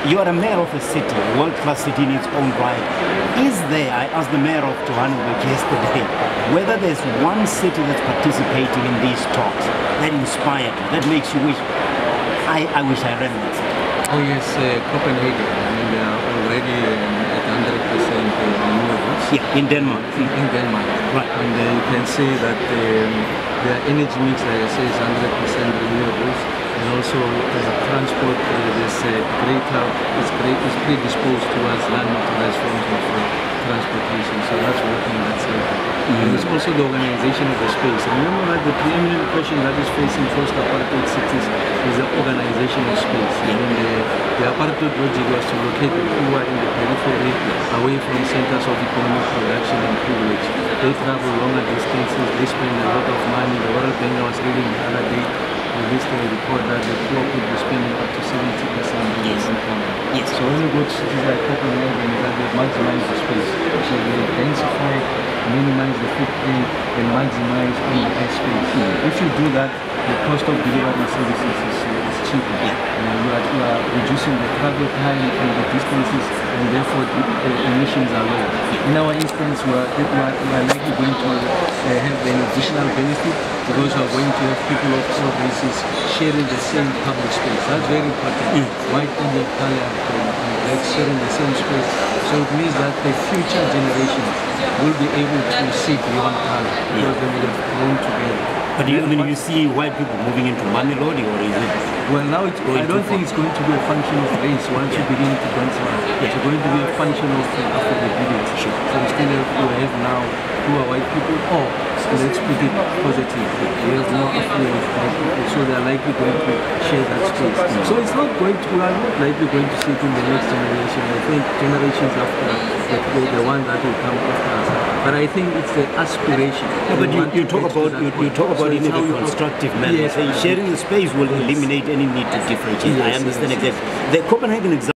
You are a mayor of a city, a world-class city in its own right. Is there, I asked the mayor of Johannesburg yesterday, whether there's one city that's participating in these talks that inspired you, that makes you wish, I wish I ran that city. Oh yes, Copenhagen. I mean, they are already at 100% renewables. Yeah, in Denmark. In Denmark. Right. And you can see that their energy mix, like I say, is 100% renewables. And also transport is predisposed towards non-motorized forms of transportation. So that's working in that sector. And it's also the organization of the space. Remember that the preeminent question that is facing post-apartheid cities is the organization of space. I mean, the apartheid logic was to locate the poor in the periphery, away from centers of economic production and privilege. They travel longer distances, they spend a lot of money. The World Bank was reading the other day, released a report that the poor could be spending up to 70% of their income. Yes. So when you go to cities like Copenhagen, that they maximize the space. So they densify, minimize the footprint, and maximize on the airspace. If you do that, the cost of delivering services is cheaper. You are reducing the travel time and the distances, and therefore the emissions are lower. In our instance, we are likely going to have an additional benefit because we are going to have people of all races sharing the same public space. That's very important. White, Indian, color, and black sharing the same space. So it means that the future generations will be able to see beyond color because they will have grown together. But you see white people moving into Mamelodi, or is it? Well, now I don't think it's going to be a function of race once you begin to consider. It's going to be a function of affordability. So instead of you have now who are white people, or let's put it positive, we have more affluent white people, so they are likely going to share that space. So it's not going to, we are not likely going to see it in the next generation. I think generations after the one that will come after us. But I think it's the aspiration. No, but you talk about it in a constructive manner. Yes, Sharing the space will eliminate any need to differentiate. I understand exactly. The Copenhagen example